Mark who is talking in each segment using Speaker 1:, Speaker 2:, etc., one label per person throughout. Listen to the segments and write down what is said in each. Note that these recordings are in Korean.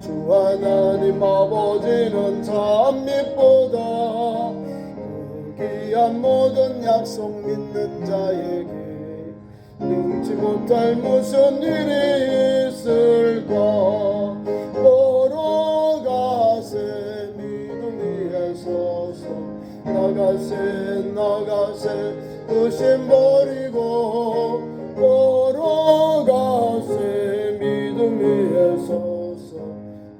Speaker 1: 주 하나님 아버지는 참빛보다 그 귀한 모든 약속 믿는 자에게 능치 못할 무슨 일이 있을까. 걸어가세 믿음 위에 서서 나가세 의심 버리고 걸어가세 믿음 위에 서서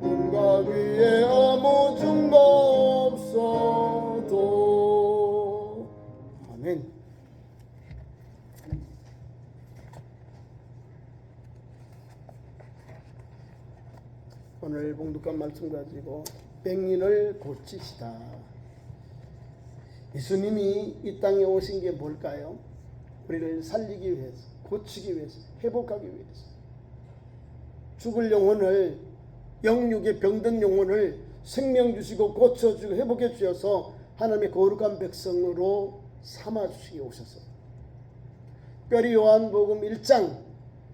Speaker 1: 눈과 귀에 아무 증거 없어도. 아멘. 오늘 봉독한 말씀 가지고 맹인을 고치시다. 예수님이 이 땅에 오신 게 뭘까요? 우리를 살리기 위해서, 고치기 위해서, 회복하기 위해서. 죽을 영혼을, 영육의 병든 영혼을 생명 주시고 고쳐주고 회복해 주셔서 하나님의 거룩한 백성으로 삼아주시기 오셨어요. 특별히 요한복음 1장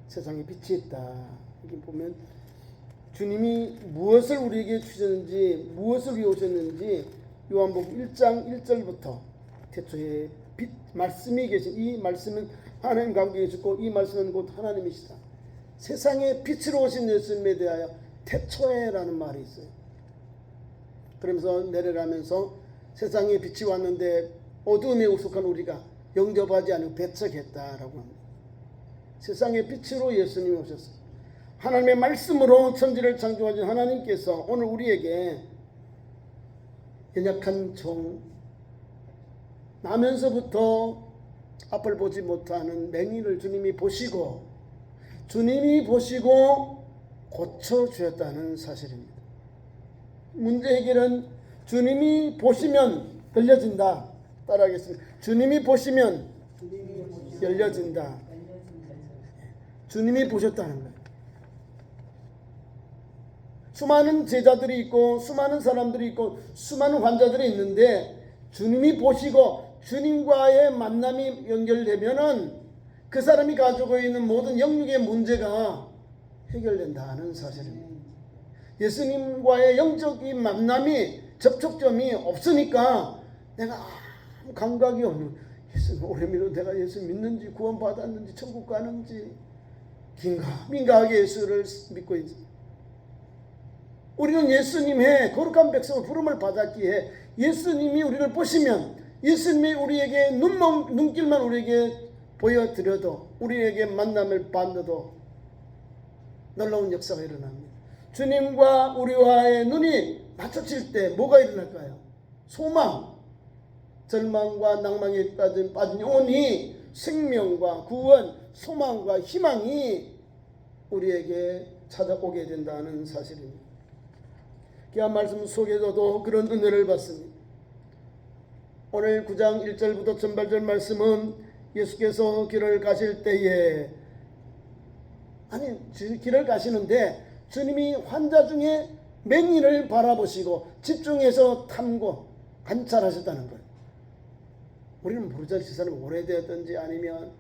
Speaker 1: 세상에 빛이 있다. 여기 보면 주님이 무엇을 우리에게 주셨는지, 무엇을 위해 오셨는지 요한복음 1장 1절부터 태초에 빛 말씀이 계신, 이 말씀은 하나님과 함께 계셨고 이 말씀은 곧 하나님이시다. 세상에 빛으로 오신 예수님에 대하여 태초에라는 말이 있어요. 그러면서 내려가면서 세상에 빛이 왔는데 어두움에 우속한 우리가 영접하지 않고 배척했다라고 합니다. 세상에 빛으로 예수님이 오셨어요. 하나님의 말씀으로 천지를 창조하신 하나님께서 오늘 우리에게 연약한 종, 나면서부터 앞을 보지 못하는 맹인을 주님이 보시고 고쳐주셨다는 사실입니다. 문제 해결은 주님이 보시면 들려진다. 따라하겠습니다. 주님이 보시면 열려진다. 주님이 보셨다는 거예요. 수많은 제자들이 있고 수많은 사람들이 있고 수많은 환자들이 있는데 주님이 보시고 주님과의 만남이 연결되면은 그 사람이 가지고 있는 모든 영육의 문제가 해결된다는 사실입니다. 예수님과의 영적인 만남이 접촉점이 없으니까 내가 아무 감각이 없는, 예수님 오래 믿어도 내가 예수 믿는지 구원받았는지 천국 가는지 민가하게 예수를 믿고 있습니다. 우리는 예수님의 거룩한 백성을 부름을 받았기에 예수님이 우리를 보시면, 예수님이 우리에게 눈길만 우리에게 보여드려도, 우리에게 만남을 받아도 놀라운 역사가 일어납니다. 주님과 우리와의 눈이 마주칠 때 뭐가 일어날까요? 소망, 절망과 낭망에 빠진 영혼이 생명과 구원, 소망과 희망이 우리에게 찾아오게 된다는 사실입니다. 귀한 말씀 속에서도 그런 은혜를 받습니다. 오늘 9장 1절부터 전발절 말씀은 예수께서 길을 가실 때에, 길을 가시는데 주님이 환자 중에 맹인을 바라보시고 집중해서 관찰하셨다는 거예요. 우리는 모르잖아요. 그 사람이 오래되었든지 아니면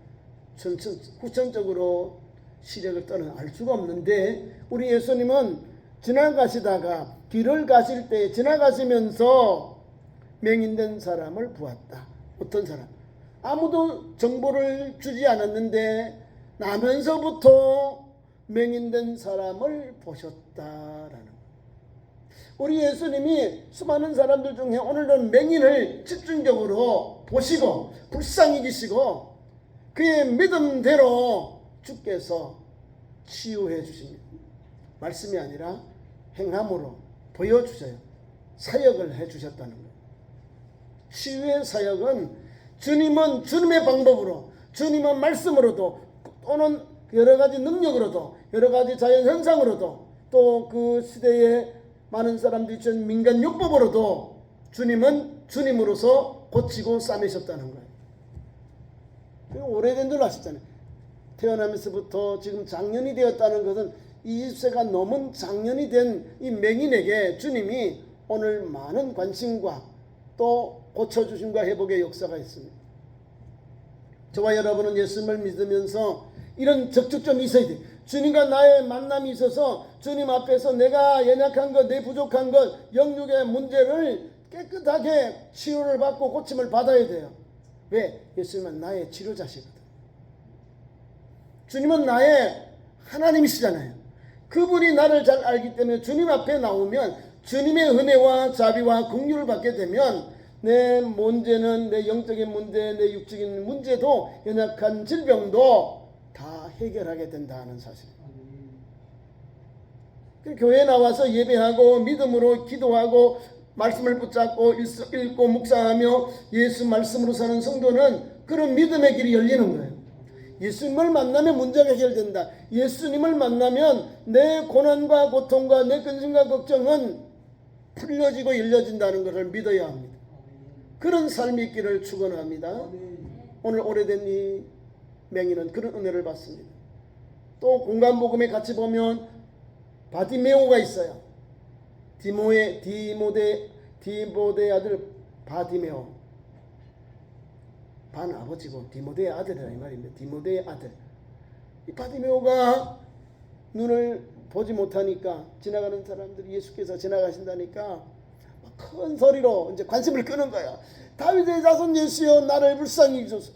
Speaker 1: 후천적으로 시력을 떠는 알 수가 없는데, 우리 예수님은 지나가시다가 길을 가실 때 지나가시면서 맹인된 사람을 보았다. 어떤 사람? 아무도 정보를 주지 않았는데 나면서부터 맹인된 사람을 보셨다라는 거예요. 우리 예수님이 수많은 사람들 중에 오늘은 맹인을 집중적으로 보시고 불쌍히 계시고 그의 믿음대로 주께서 치유해 주십니다. 말씀이 아니라 행함으로 보여주세요. 사역을 해주셨다는 거예요. 치유의 사역은 주님은 주님의 방법으로, 주님은 말씀으로도, 또는 여러 가지 능력으로도, 여러 가지 자연현상으로도, 또 그 시대에 많은 사람들이 준 민간 요법으로도 주님은 주님으로서 고치고 싸매셨다는 거예요. 오래된 줄 아시잖아요. 태어나면서부터 지금 장년이 되었다는 것은 20세가 넘은 장년이 된 이 맹인에게 주님이 오늘 많은 관심과 또 고쳐주심과 회복의 역사가 있습니다. 저와 여러분은 예수님을 믿으면서 이런 적축점이 있어야 돼요. 주님과 나의 만남이 있어서 주님 앞에서 내가 연약한 것, 내 부족한 것, 영육의 문제를 깨끗하게 치료를 받고 고침을 받아야 돼요. 왜? 예수님은 나의 치료자시거든. 주님은 나의 하나님이시잖아요. 그분이 나를 잘 알기 때문에 주님 앞에 나오면 주님의 은혜와 자비와 긍휼을 받게 되면 내 문제는, 내 영적인 문제, 내 육적인 문제도, 연약한 질병도 다 해결하게 된다는 사실입니다. 교회에 나와서 예배하고 믿음으로 기도하고 말씀을 붙잡고 읽고 묵상하며 예수 말씀으로 사는 성도는 그런 믿음의 길이 열리는 거예요. 예수님을 만나면 문제가 해결된다. 예수님을 만나면 내 고난과 고통과 내 근심과 걱정은 풀려지고 열려진다는 것을 믿어야 합니다. 그런 삶이 있기를 축원합니다. 오늘 오래된 이 맹인은 그런 은혜를 받습니다. 또 공간복음에 같이 보면 바디메오가 있어요. 디모데 아들 바디메오. 반 아버지고 디모데의 아들이라 이 말입니다. 디모데의 아들. 이 바디메오가 눈을 보지 못하니까 지나가는 사람들이 예수께서 지나가신다니까 큰 소리로 이제 관심을 끄는 거야. 다윗의 자손 예수여 나를 불쌍히 여기소서.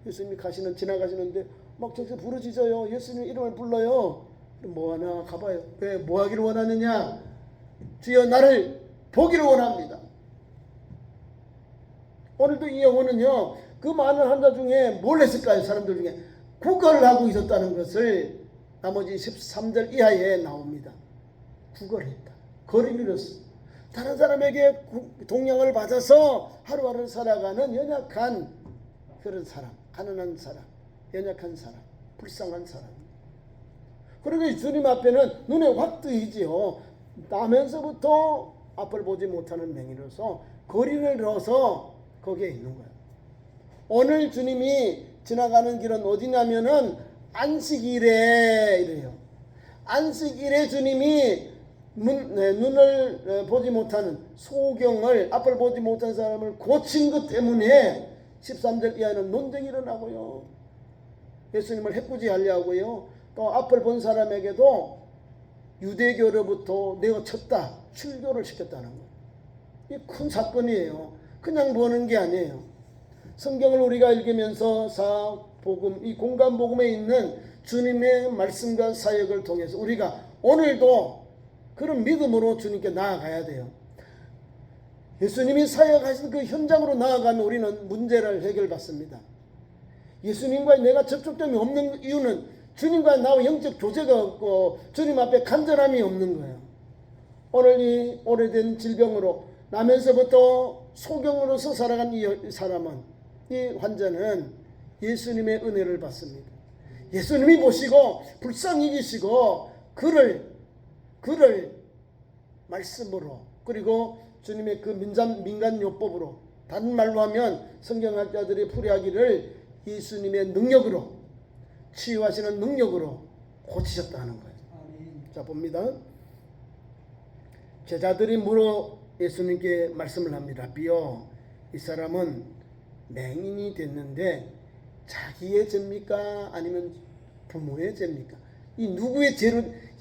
Speaker 1: 예수님이 지나가시는데 막 저기서 부르짖어요. 예수님 이름을 불러요. 뭐하나 가봐요. 왜 뭐하기를 원하느냐? 주여 나를 보기를 원합니다. 오늘도 이 영혼은요, 그 많은 환자 중에 뭘 했을까요? 사람들 중에 구걸을 하고 있었다는 것을 나머지 13절 이하에 나옵니다. 구걸을 했다. 거리를 잃었어. 다른 사람에게 동양을 받아서 하루하루 살아가는 연약한 그런 사람, 가난한 사람, 연약한 사람, 불쌍한 사람. 그러니까 주님 앞에는 눈에 확 뜨이지요. 나면서부터 앞을 보지 못하는 맹인으로서 거리를 잃어서 거기에 있는 거예요. 오늘 주님이 지나가는 길은 어디냐면은 안식일에 이래요. 안식일에 주님이 눈을 보지 못하는 소경을, 앞을 보지 못한 사람을 고친 것 때문에 13절 이하에는 논쟁이 일어나고요. 예수님을 해꾸지하려 하고요. 또 앞을 본 사람에게도 유대교로부터 내어쳤다, 출교를 시켰다는 거예요. 이 큰 사건이에요. 그냥 보는 게 아니에요. 성경을 우리가 읽으면서 사복음, 이 공간복음에 있는 주님의 말씀과 사역을 통해서 우리가 오늘도 그런 믿음으로 주님께 나아가야 돼요. 예수님이 사역하신 그 현장으로 나아가면 우리는 문제를 해결받습니다. 예수님과 내가 접촉점이 없는 이유는 주님과 나와 영적 교제가 없고 주님 앞에 간절함이 없는 거예요. 오늘 이 오래된 질병으로 나면서부터 소경으로서 살아간 이 사람은, 이 환자는 예수님의 은혜를 받습니다. 예수님이 보시고 불쌍히 여기시고 그를 말씀으로, 그리고 주님의 그 민간요법으로, 다른 말로 하면 성경학자들이 풀이하기를 예수님의 능력으로, 치유하시는 능력으로 고치셨다는 거예요. 자, 봅니다. 제자들이 물어 예수님께 말씀을 합니다. 라비요, 이 사람은 맹인이 됐는데 자기의 죄입니까? 아니면 부모의 죄입니까? 이 누구의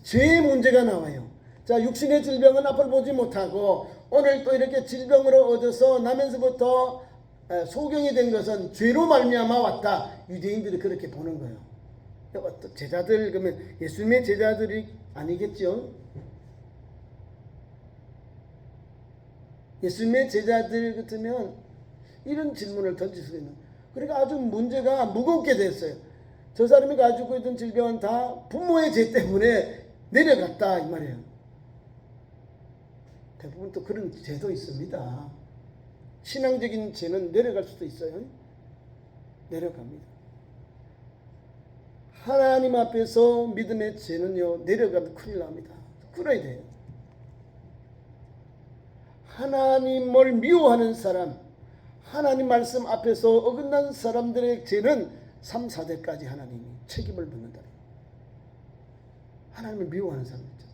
Speaker 1: 죄의 문제가 나와요. 자, 육신의 질병은 앞을 보지 못하고 오늘 또 이렇게 질병으로 얻어서 나면서부터 소경이 된 것은 죄로 말미암아 왔다. 유대인들이 그렇게 보는 거예요. 제자들, 그러면 예수님의 제자들이 아니겠죠? 예수님의 제자들 같으면 이런 질문을 던질 수 있는, 그러니까 아주 문제가 무겁게 됐어요. 저 사람이 가지고 있던 질병은 다 부모의 죄 때문에 내려갔다 이 말이에요. 대부분 또 그런 죄도 있습니다. 신앙적인 죄는 내려갈 수도 있어요. 내려갑니다. 하나님 앞에서 믿음의 죄는요, 내려가면 큰일 납니다. 끊어야 돼요. 하나님을 미워하는 사람, 하나님 말씀 앞에서 어긋난 사람들의 죄는 3, 4대까지 하나님이 책임을 묻는다. 하나님을 미워하는 사람이죠.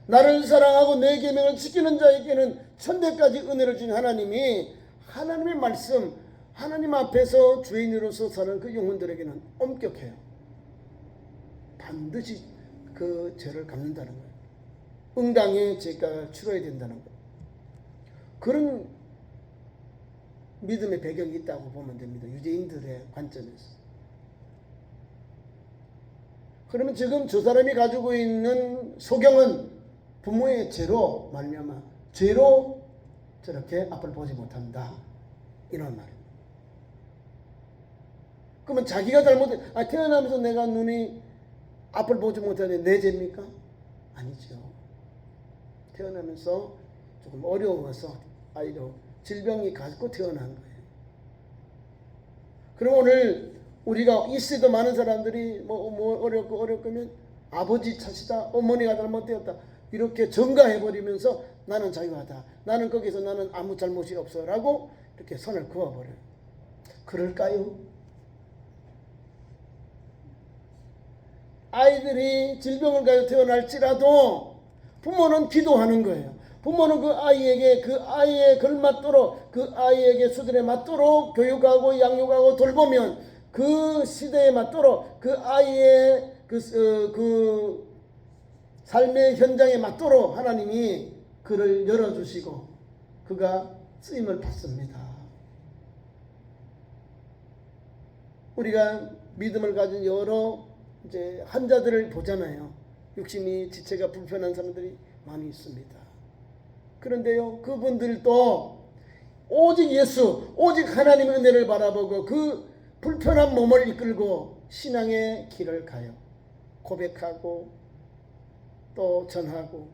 Speaker 1: 나를 사랑하고 내 계명을 지키는 자에게는 천대까지 은혜를 주신 하나님이 하나님의 말씀, 하나님 앞에서 죄인으로서 사는 그 영혼들에게는 엄격해요. 반드시 그 죄를 갚는다는 거예요. 응당의 죄가 치러야 된다는 거예요. 그런 믿음의 배경이 있다고 보면 됩니다. 유대인들의 관점에서. 그러면 지금 저 사람이 가지고 있는 소경은 부모의 죄로 말미암아 죄로 저렇게 앞을 보지 못한다, 이런 말입니다. 그러면 자기가 태어나면서 내가 눈이 앞을 보지 못하는 내 죄입니까? 아니죠. 태어나면서 조금 어려워서 아이도 질병이 갖고 태어난 거예요. 그럼 오늘 우리가 이 시대도 많은 사람들이 뭐 어렵면 아버지 탓이다, 어머니가 잘못되었다, 이렇게 전가해버리면서 나는 자유하다, 나는 거기서 나는 아무 잘못이 없어 라고 이렇게 선을 그어버려요. 그럴까요? 아이들이 질병을 가지고 태어날지라도 부모는 기도하는 거예요. 부모는 그 아이에게 그 아이에 걸맞도록 그 아이에게 수준에 맞도록 교육하고 양육하고 돌보면 그 시대에 맞도록 그 아이의 그 삶의 현장에 맞도록 하나님이 그를 열어주시고 그가 쓰임을 받습니다. 우리가 믿음을 가진 여러 이제 환자들을 보잖아요. 육신이 지체가 불편한 사람들이 많이 있습니다. 그런데요, 그분들도 오직 예수, 오직 하나님의 은혜를 바라보고 그 불편한 몸을 이끌고 신앙의 길을 가요. 고백하고 또 전하고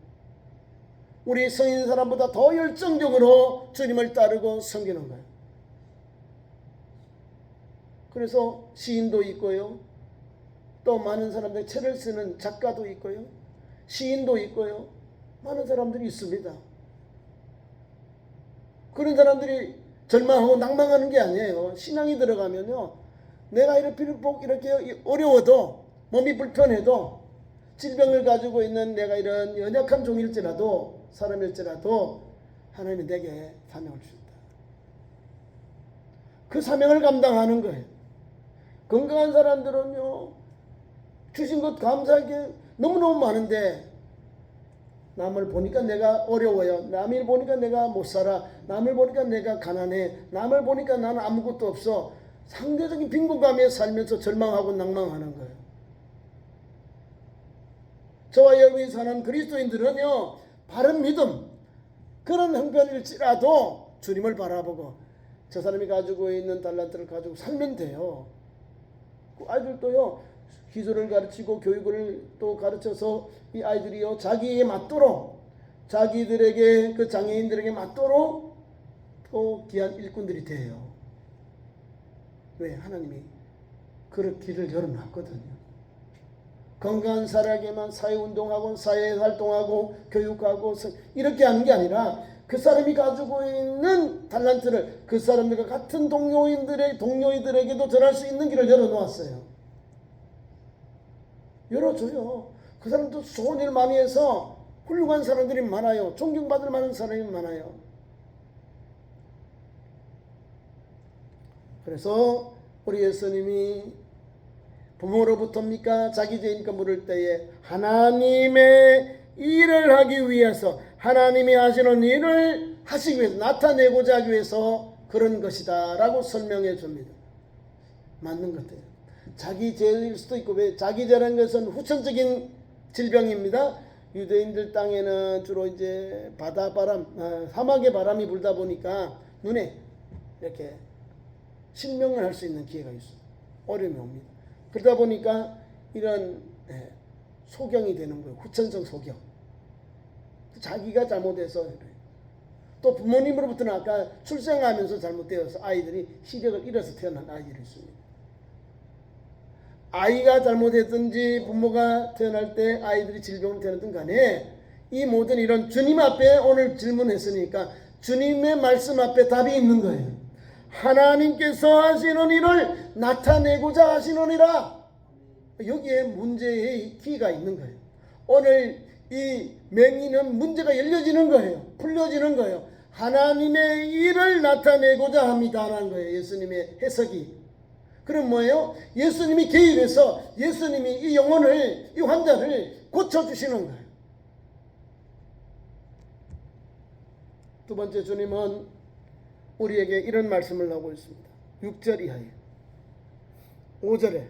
Speaker 1: 우리 성인 사람보다 더 열정적으로 주님을 따르고 섬기는 거예요. 그래서 시인도 있고요, 또 많은 사람들이 책을 쓰는 작가도 있고요, 시인도 있고요, 많은 사람들이 있습니다. 그런 사람들이 절망하고 낭망하는 게 아니에요. 신앙이 들어가면요, 내가 이렇게 어려워도, 몸이 불편해도, 질병을 가지고 있는 내가 이런 연약한 종일지라도, 사람일지라도 하나님이 내게 사명을 주셨다. 그 사명을 감당하는 거예요. 건강한 사람들은요, 주신 것 감사하게 너무너무 많은데 남을 보니까 내가 어려워요, 남을 보니까 내가 못 살아, 남을 보니까 내가 가난해, 남을 보니까 나는 아무것도 없어, 상대적인 빈곤감에 살면서 절망하고 낭망하는 거예요. 저와 여러분이 사는 그리스도인들은요, 바른 믿음, 그런 형편일지라도 주님을 바라보고 저 사람이 가지고 있는 달란트를 가지고 살면 돼요. 그 아이들도요, 기술을 가르치고 교육을 또 가르쳐서 이 아이들이요, 자기에 맞도록, 자기들에게, 그 장애인들에게 맞도록 또 귀한 일꾼들이 돼요. 왜? 하나님이 그런 길을 열어놨거든요. 건강한 사람에게만 사회운동하고 사회활동하고 교육하고 이렇게 하는 게 아니라 그 사람이 가지고 있는 달란트를 그 사람들과 같은 동료이들에게도 전할 수 있는 길을 열어놓았어요. 열어줘요. 그 사람도 좋은 일 많이 해서 훌륭한 사람들이 많아요. 존경받을 만한 사람이 많아요. 그래서 우리 예수님이 부모로부터입니까 자기 죄입니까 물을 때에 하나님의 일을 하기 위해서, 하나님이 하시는 일을 하시기 위해서, 나타내고자 하기 위해서 그런 것이다 라고 설명해 줍니다. 맞는 것 같아요. 자기 죄일 수도 있고, 왜 자기 죄라는 것은 후천적인 질병입니다. 유대인들 땅에는 주로 이제 바다바람, 사막의 바람이 불다 보니까 눈에 이렇게 실명을 할 수 있는 기회가 있어요. 어려움이 옵니다. 그러다 보니까 이런 소경이 되는 거예요. 후천성 소경. 자기가 잘못해서 그래요. 또 부모님으로부터는 아까 출생하면서 잘못되어서 아이들이 시력을 잃어서 태어난 아이들이 있습니다. 아이가 잘못했든지 부모가 태어날 때 아이들이 질병을 태어났든 간에 이 모든 이런 주님 앞에 오늘 질문했으니까 주님의 말씀 앞에 답이 있는 거예요. 하나님께서 하시는 일을 나타내고자 하시느니라. 여기에 문제의 키가 있는 거예요. 오늘 이 맹인은 문제가 열려지는 거예요. 풀려지는 거예요. 하나님의 일을 나타내고자 합니다라는 거예요. 예수님의 해석이. 그럼 뭐예요? 예수님이 개입해서 예수님이 이 영혼을, 이 환자를 고쳐주시는 거예요. 두 번째, 주님은 우리에게 이런 말씀을 하고 있습니다. 6절 이하에 5절에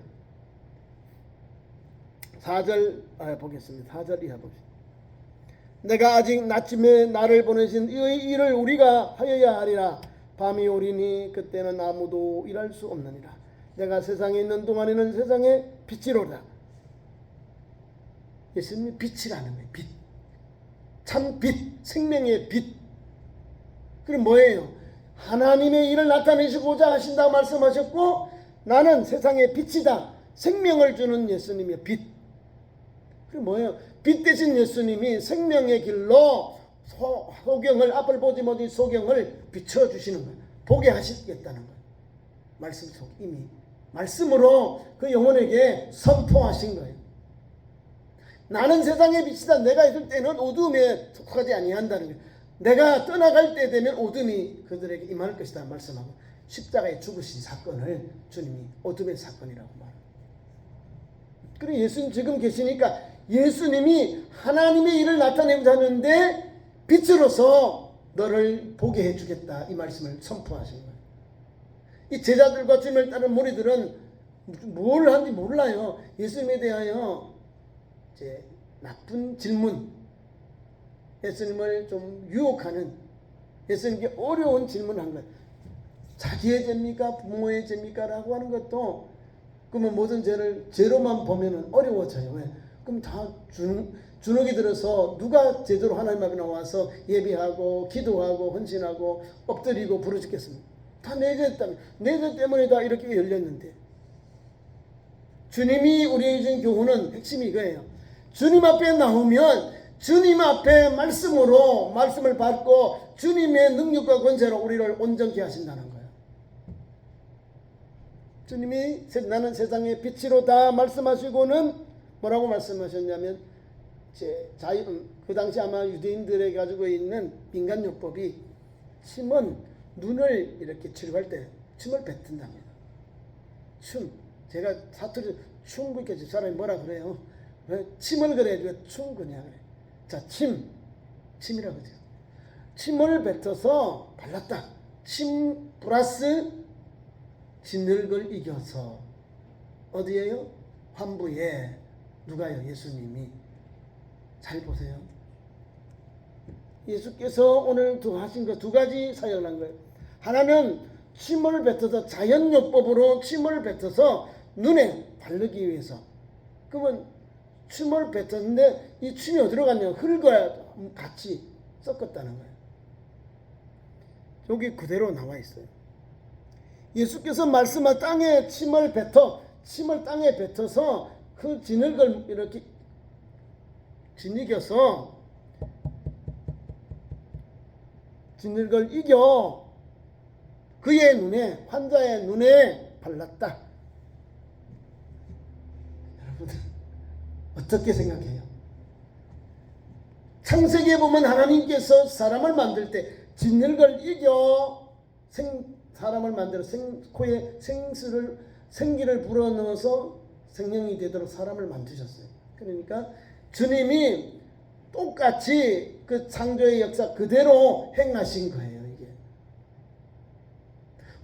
Speaker 1: 4절 보겠습니다. 4절 이하 보겠습니다. 내가 아직 낮쯤에 나를 보내신 이 일을 우리가 하여야 하리라. 밤이 오리니 그때는 아무도 일할 수 없느니라. 내가 세상에 있는 동안에는 세상의 빛이로다. 예수님이 빛이라는 거예요. 빛. 참 빛. 생명의 빛. 그럼 뭐예요? 하나님의 일을 나타내시고자 하신다 말씀하셨고, 나는 세상의 빛이다. 생명을 주는 예수님의 빛. 그럼 뭐예요? 빛 대신 예수님이 생명의 길로 소경을, 앞을 보지 못한 소경을 비춰주시는 거예요. 보게 하시겠다는 거예요. 말씀 속 이미 말씀으로 그 영혼에게 선포하신 거예요. 나는 세상의 빛이다. 내가 있을 때는 어둠에 속하지 아니한다는 거예요. 내가 떠나갈 때 되면 어둠이 그들에게 임할 것이다 말씀하고, 십자가에 죽으신 사건을 주님이 어둠의 사건이라고 말합니다. 그리고 예수님 지금 계시니까 예수님이 하나님의 일을 나타내고자 하는데 빛으로서 너를 보게 해주겠다, 이 말씀을 선포하신 거예요. 이 제자들과 주님을 따른 무리들은 뭘 하는지 몰라요. 예수님에 대하여 이제 나쁜 질문, 예수님을 좀 유혹하는, 예수님께 어려운 질문을 한 거예요. 자기의 죄입니까? 부모의 죄입니까? 라고 하는 것도, 그러면 모든 죄를 죄로만 보면 어려워져요. 왜? 그럼 다 주눅이 들어서 누가 제대로 하나님 앞에 나와서 예배하고 기도하고 헌신하고 엎드리고 부르짖겠습니까? 다 내 죄 때문에, 내 죄 때문에 다 이렇게 열렸는데. 주님이 우리에게 준 교훈은 핵심이 이거예요. 주님 앞에 나오면 주님 앞에 말씀으로 말씀을 받고 주님의 능력과 권세로 우리를 온전케 하신다는 거예요. 주님이 나는 세상의 빛이로다 말씀하시고는 뭐라고 말씀하셨냐면, 그 당시 아마 유대인들이 가지고 있는 민간요법이 침은 눈을 이렇게 치료할 때 침을 뱉는답니다. 제가 사투리 춤, 사람이 뭐라 그래요? 침을 그래야지 춤 그냥 그래. 자, 침이라고 그러죠. 침을 뱉어서 발랐다. 침 플러스 진흙을 이겨서 어디에요? 환부에. 누가요? 예수님이. 잘 보세요. 예수께서 오늘 하신 거 두 가지 사역을 한 거예요. 하나는 침을 뱉어서, 자연요법으로 침을 뱉어서 눈에 바르기 위해서. 그러면 침을 뱉었는데 이 침이 어디로 갔냐? 흙과 같이 섞었다는 거예요. 여기 그대로 나와 있어요. 예수께서 말씀한 땅에 침을 땅에 뱉어서 그 진흙을 이렇게 진이겨서 진흙을 이겨 그의 눈에, 환자의 눈에 발랐다. 여러분 어떻게 생각해요? 창세기에 보면 하나님께서 사람을 만들 때 진흙을 이겨 사람을 만들어 코에 생기를 불어넣어서 생명이 되도록 사람을 만드셨어요. 그러니까 주님이 똑같이 그 창조의 역사 그대로 행하신 거예요. 이게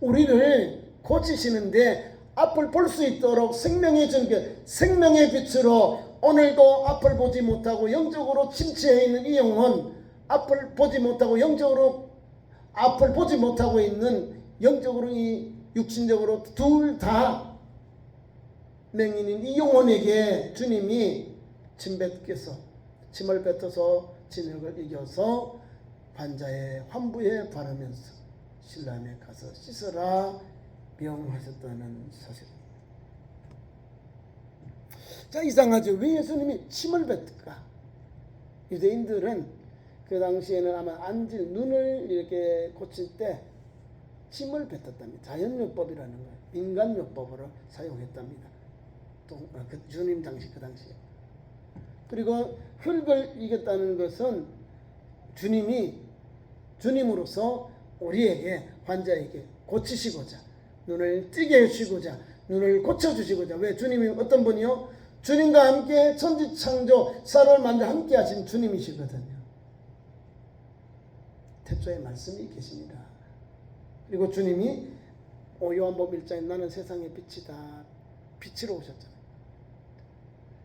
Speaker 1: 우리를 고치시는데 앞을 볼 수 있도록 생명의 전개, 생명의 빛으로 오늘도 앞을 보지 못하고 영적으로 침체해 있는 이 영혼, 앞을 보지 못하고 영적으로 앞을 보지 못하고 있는 영적으로 이 육신적으로 둘 다 맹인인 이 영혼에게 주님이 침을 뱉어서 진흙을 이겨서 환자의 환부에 바르면서 신람에 가서 씻어라 명하셨다는 사실입니다. 자, 이상하죠. 왜 예수님이 침을 뱉을까? 유대인들은 그 당시에는 아마 안질, 눈을 이렇게 고칠 때 침을 뱉었답니다. 자연요법이라는 거예요. 인간요법으로 사용했답니다. 그 주님 당시, 그 당시에. 그리고 흙을 이겼다는 것은 주님으로서 우리에게, 환자에게 고치시고자, 눈을 뜨게 해주시고자, 눈을 고쳐주시고자. 왜? 주님이 어떤 분이요? 주님과 함께 천지창조 사람을 만들 함께 하신 주님이시거든요. 태초에 말씀이 계십니다. 그리고 주님이 요한복음 1장에 나는 세상의 빛이다. 빛으로 오셨잖아요.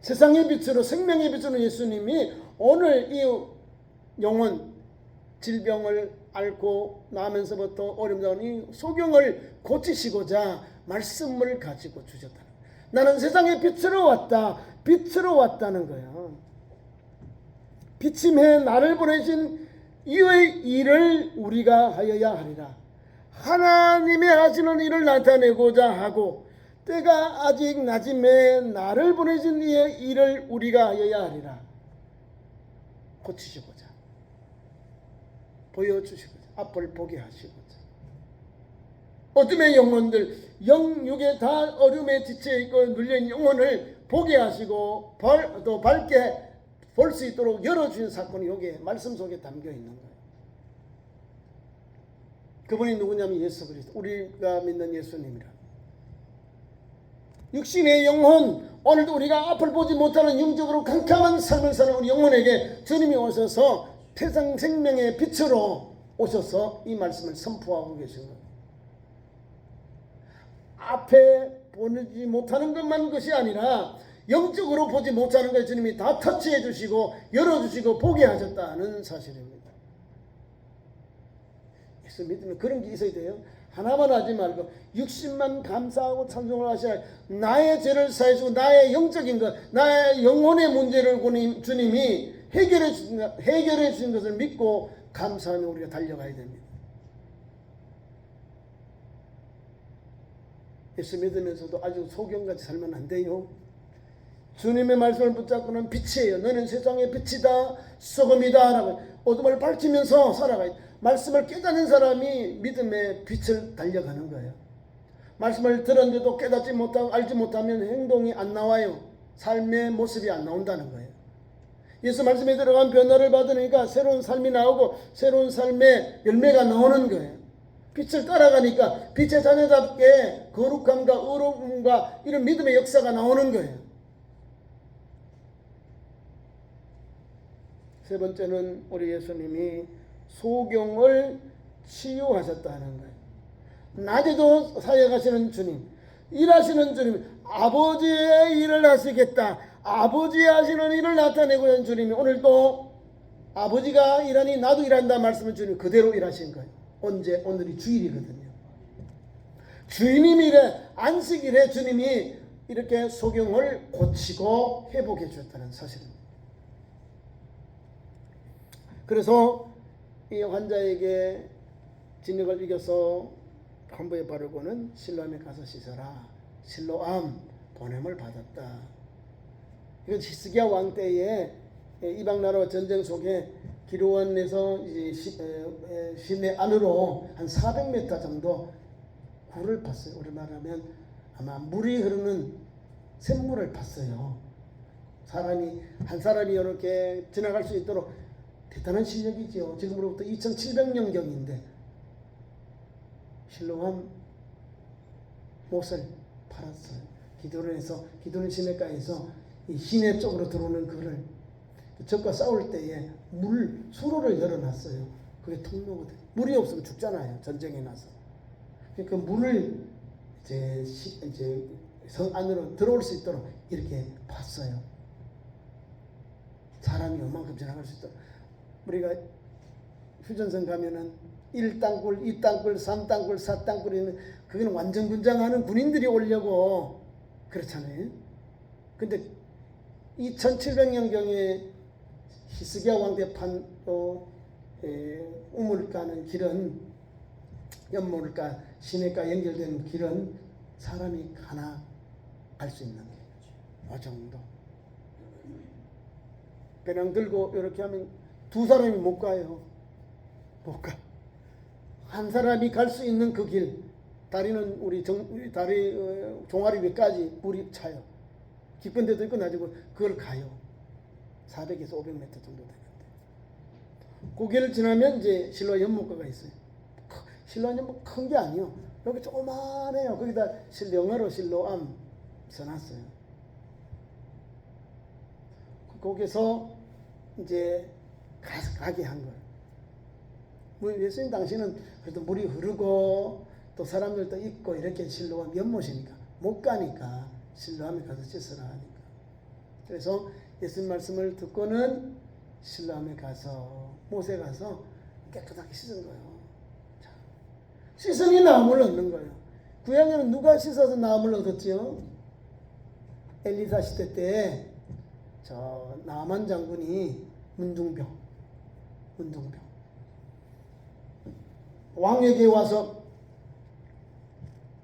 Speaker 1: 세상의 빛으로, 생명의 빛으로 예수님이 오늘 이 영혼, 질병을 앓고 나면서부터 어려움 당하는 이 소경을 고치시고자 말씀을 가지고 주셨다. 나는 세상의 빛으로 왔다. 빛으로 왔다는 거예요. 빛임해 나를 보내신 이의 일을 우리가 하여야 하리라. 하나님의 하시는 일을 나타내고자 하고 때가 아직 낮음에 나를 보내신 이의 일을 우리가 하여야 하리라. 고치시고자, 보여주시고자, 앞을 보게 하시고자. 어둠의 영혼들, 영육에 다 어둠에 지쳐있고 눌려있는 영혼을 보게 하시고 또 밝게 볼 수 있도록 열어주신 사건이 여기에 말씀 속에 담겨 있는 거예요. 그분이 누구냐면 예수 그리스도, 우리가 믿는 예수님이라. 육신의 영혼, 오늘도 우리가 앞을 보지 못하는 영적으로 캄캄한 삶을 사는 우리 영혼에게 주님이 오셔서 태상 생명의 빛으로 오셔서 이 말씀을 선포하고 계신 거예요. 앞에 보지 못하는 것만 것이 아니라 영적으로 보지 못하는 걸 주님이 다 터치해 주시고 열어주시고 보게 하셨다는 사실입니다. 예수 믿으면 그런 게 있어야 돼요. 하나만 하지 말고 60만 감사하고 찬송을 하셔야 나의 죄를 사해주고 나의 영적인 것, 나의 영혼의 문제를 주님이 해결해 주신 것을 믿고 감사하며 우리가 달려가야 됩니다. 예수 믿으면서도 아주 소경같이 살면 안 돼요. 주님의 말씀을 붙잡고는 빛이에요. 너는 세상의 빛이다, 소금이다 라고 어둠을 밝히면서 살아가야 돼. 말씀을 깨닫는 사람이 믿음의 빛을 달려가는 거예요. 말씀을 들었는데도 깨닫지 못하고 알지 못하면 행동이 안 나와요. 삶의 모습이 안 나온다는 거예요. 예수 말씀에 들어간 변화를 받으니까 새로운 삶이 나오고 새로운 삶의 열매가 나오는 거예요. 빛을 따라가니까 빛의 자녀답게 거룩함과 의로움과 이런 믿음의 역사가 나오는 거예요. 세 번째는 우리 예수님이 소경을 치유하셨다는 거예요. 낮에도 사역하시는 주님, 일하시는 주님, 아버지의 일을 하시겠다. 아버지 하시는 일을 나타내고 있는 주님이 오늘도 아버지가 일하니 나도 일한다 말씀을 주님 그대로 일하신 거예요. 언제? 오늘이 주일이거든요. 주님일에 안식일에 주님이 이렇게 소경을 고치고 회복해 주셨다는 사실입니다. 그래서 이 환자에게 진역을 이겨서 환부에 바르고는 실로암에 가서 씻어라. 실로암 보냄을 받았다. 이건 히스기야 왕 때에 이방 나라와 전쟁 속에 기르원에서 시내 안으로 한 400m 정도 굴을 팠어요. 우리 말하면 아마 물이 흐르는 샘물을 팠어요. 한 사람이 이렇게 지나갈 수 있도록 대단한 실력이죠. 지금으로부터 2700년경인데 실로암 못을 팔았어요. 기드론 시내가에서 이 시내 쪽으로 들어오는 그를 적과 싸울 때에 수로를 열어놨어요. 그게 통로거든요. 물이 없으면 죽잖아요. 전쟁에 나서. 그러니까 물을 이제 성 안으로 들어올 수 있도록 이렇게 팠어요. 사람이 요만큼 지나갈 수 있도록. 우리가 휴전선 가면은 1땅굴, 2땅굴, 3땅굴, 4땅굴 있는 그건 완전 군장하는 군인들이 오려고 그렇잖아요. 근데 2700년경에 히스기야 왕대 판 우물가는 길은 연못가 시내가 연결되는 길은 사람이 하나 갈 수 있는 길. 이 정도. 배낭 들고 이렇게 하면 두 사람이 못 가요. 못 가. 한 사람이 갈 수 있는 그 길. 다리는 다리 종아리 위까지 물이 차요. 깊은 데도 있고 낮이고 그걸 가요. 400에서 500m 정도 되는데. 그 길을 지나면 이제 실로암 연못가가 있어요. 실로암 연못 큰 게 아니요. 여기 조그만해요. 거기다 영어로 실로암 써놨어요. 거기서 이제 가게 한 거예요. 예수님 당시는 그래도 물이 흐르고 또 사람들도 있고 이렇게 실로암 연못이니까 못 가니까 실로암에 가서 씻으라 하니까. 그래서 예수님 말씀을 듣고는 실로암에 가서 못에 가서 깨끗하게 씻은 거예요. 자, 씻으니 나음을 얻는 거예요. 구약에는 누가 씻어서 나음을 얻었지요? 엘리사 시대 때 저 나만 장군이 문둥병 왕에게 와서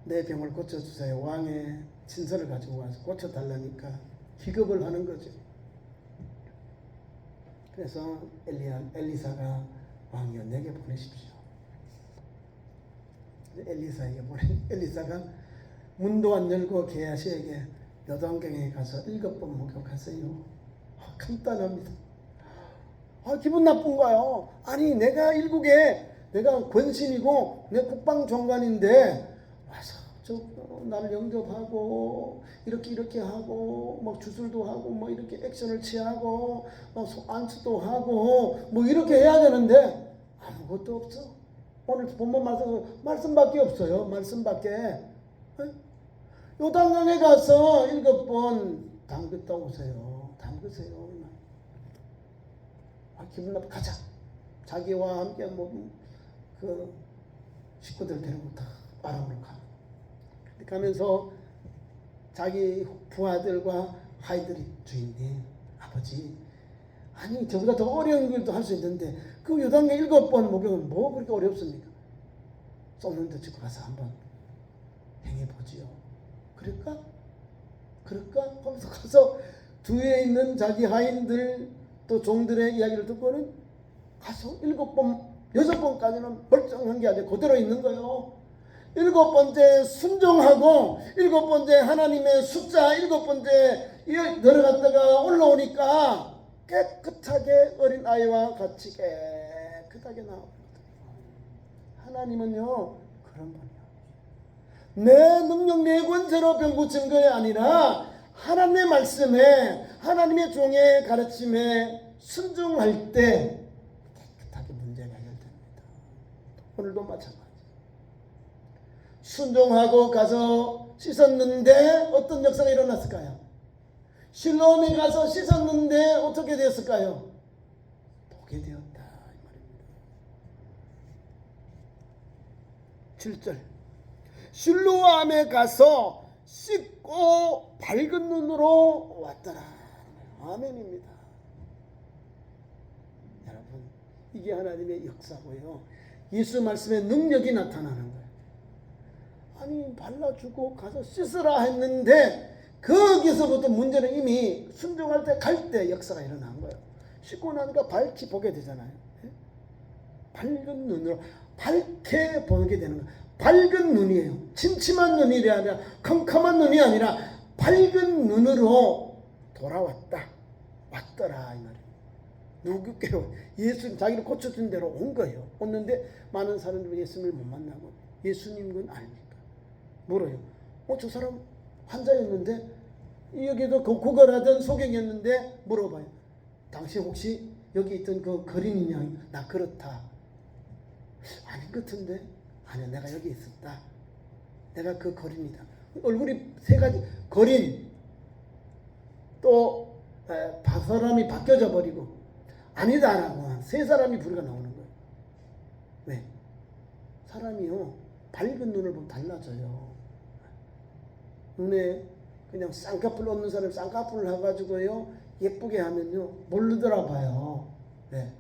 Speaker 1: 내 병을 고쳐주세요. 왕의 친서를 가지고 와서 고쳐달라니까 기겁을 하는 거죠. 그래서 엘리사가 왕이여 내게 보내십시오. 엘리사가 문도 안 열고 게하시에게 요단강에 가서 7번 목욕하세요. 간단합니다. 기분 나쁜가요? 아니 내가 일국에 내가 권신이고 내 국방장관인데 와서 나를 영접하고 이렇게 하고 막 주술도 하고 뭐 이렇게 액션을 취하고 막 안수도 하고 뭐 이렇게 해야 되는데 아무것도 없어. 오늘 본문 말씀밖에 없어요. 말씀밖에. 요단강에 가서 7번 담갔다 오세요. 담그세요. 기분 나빠. 가자. 자기와 함께 그 식구들 데리고 다 아람으로 가. 가면서 자기 부하들과 하이들이 주인님, 아버지, 아니 저보다 더 어려운 일도 할 수 있는데 그 요단강 7번 목욕은 뭐 그렇게 어렵습니까? 쏟는 데 치고 가서 한번 행해보지요. 그럴까? 하면서 가서 뒤에 있는 자기 하인들 또 종들의 이야기를 듣고는 가서 7번, 6번까지는 멀쩡한 게 아니라 그대로 있는 거예요. 7번째 순종하고 7번째 하나님의 숫자 7번째 들어갔다가 올라오니까 깨끗하게 어린아이와 같이 깨끗하게 나옵니다. 하나님은요 그런 분이요. 내 능력 내 권세로 병 고친 것이 아니라 하나님의 말씀에 하나님의 종의 가르침에 순종할 때 깨끗하게 문제가 해결됩니다. 오늘도 마찬가지. 순종하고 가서 씻었는데 어떤 역사가 일어났을까요? 실로암에 가서 씻었는데 어떻게 되었을까요? 보게 되었다 이 말입니다. 7절 실로암에 가서 씻고 밝은 눈으로 왔더라. 아멘입니다. 여러분 이게 하나님의 역사고요. 예수 말씀의 능력이 나타나는 거예요. 아니 발라주고 가서 씻으라 했는데 거기서부터 문제는 이미 순종할 때 갈 때 역사가 일어난 거예요. 씻고 나니까 밝히 보게 되잖아요. 밝은 눈으로 밝게 보게 되는 거예요. 밝은 눈이에요. 침침한 눈이 아니라 컴컴한 눈이 아니라 밝은 눈으로 돌아왔다. 왔더라 이 말이에요. 누구께로 예수님 자기를 고쳐준 대로 온 거예요. 왔는데 많은 사람들이 예수님을 못 만나고 예수님은 아닙니까? 물어요. 저 사람 환자였는데 여기도 고걸하던 소경이었는데 물어봐요. 당신 혹시 여기 있던 그 거린이냐? 나 그렇다. 아닌 것 같은데? 아니야 내가 여기 있었다. 내가 그 거린이다. 얼굴이 3가지 거린 또 사람이 바뀌어져 버리고 아니다라고 한 3사람이 부류가 나오는 거예요. 왜? 사람이요 밝은 눈을 보면 달라져요. 눈에 그냥 쌍꺼풀 없는 사람 쌍꺼풀을 해가지고요 예쁘게 하면요 모르더라 봐요. 네.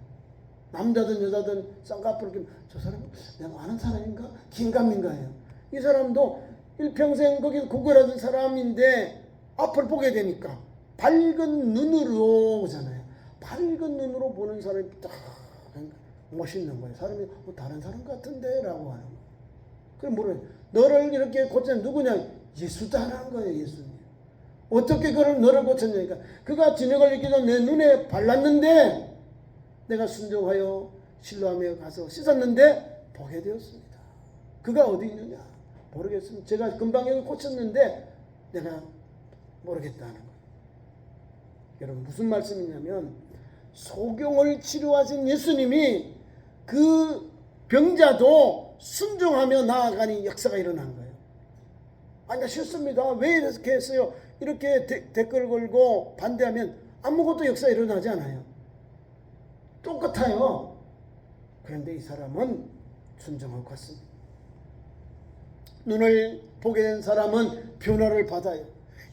Speaker 1: 남자든 여자든 쌍꺼풀을 저 사람 내가 아는 사람인가? 긴가민가예요. 이 사람도 일평생 거기 구걸하던 사람인데 앞을 보게 되니까 밝은 눈으로 오잖아요. 밝은 눈으로 보는 사람이 딱 멋있는 거예요. 사람이 다른 사람 같은데 라고 하는 거예요. 그럼 뭐래요? 너를 이렇게 고친 누구냐? 예수다라는 거예요. 예수님. 어떻게 너를 고쳤냐니까 그가 진흙을 이기도 내 눈에 발랐는데 내가 순종하여 실로암에 가서 씻었는데 보게 되었습니다. 그가 어디 있느냐? 모르겠습니다. 제가 금방 여기 꽂혔는데 내가 모르겠다는 거예요. 여러분 무슨 말씀이냐면 소경을 치료하신 예수님이 그 병자도 순종하며 나아가니 역사가 일어난 거예요. 아니 나 싫습니다. 왜 이렇게 했어요? 이렇게 댓글 걸고 반대하면 아무것도 역사 일어나지 않아요. 똑같아요. 그런데 이 사람은 순종하고 갔습니다. 눈을 보게 된 사람은 변화를 받아요.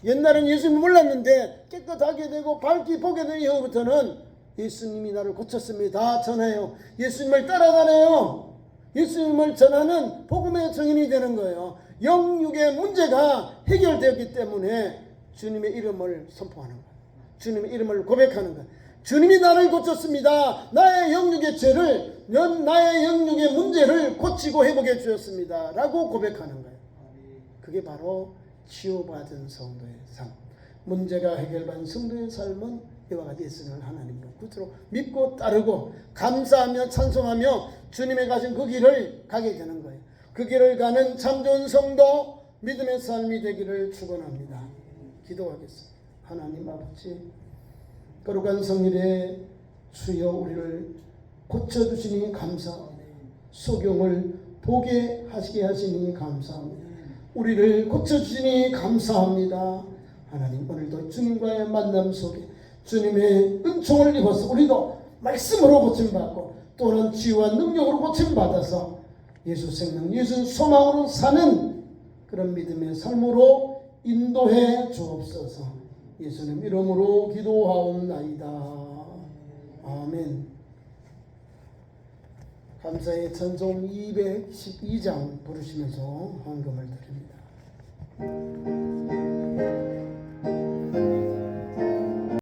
Speaker 1: 옛날엔 예수님을 몰랐는데 깨끗하게 되고 밝게 보게 된 이후부터는 예수님이 나를 고쳤습니다. 전해요. 예수님을 따라다녀요. 예수님을 전하는 복음의 증인이 되는 거예요. 영육의 문제가 해결되었기 때문에 주님의 이름을 선포하는 거예요. 주님의 이름을 고백하는 거예요. 주님이 나를 고쳤습니다. 나의 영육의 죄를, 나의 영육의 문제를 고치고 회복해 주셨습니다. 라고 고백하는 거예요. 그게 바로 치유받은 성도의 삶. 문제가 해결받은 성도의 삶은 이와 같이 예수님을 하나님으로 구주로 믿고 따르고 감사하며 찬송하며 주님의 가신 그 길을 가게 되는 거예요. 그 길을 가는 참 좋은 성도, 믿음의 삶이 되기를 축원합니다. 기도하겠습니다. 하나님 아버지, 거룩한 성일에 주여 우리를 고쳐주시니 감사합니다. 소경을 보게 하시게 하시니 감사합니다. 우리를 고쳐주시니 감사합니다. 하나님 오늘도 주님과의 만남 속에 주님의 은총을 입어서 우리도 말씀으로 고침받고 또는 치유와 능력으로 고침받아서 예수 생명, 예수 소망으로 사는 그런 믿음의 삶으로 인도해 주옵소서. 예수님 이름으로 기도하옵나이다. 아멘. 감사의 찬송 212장 부르시면서 헌금을 드립니다.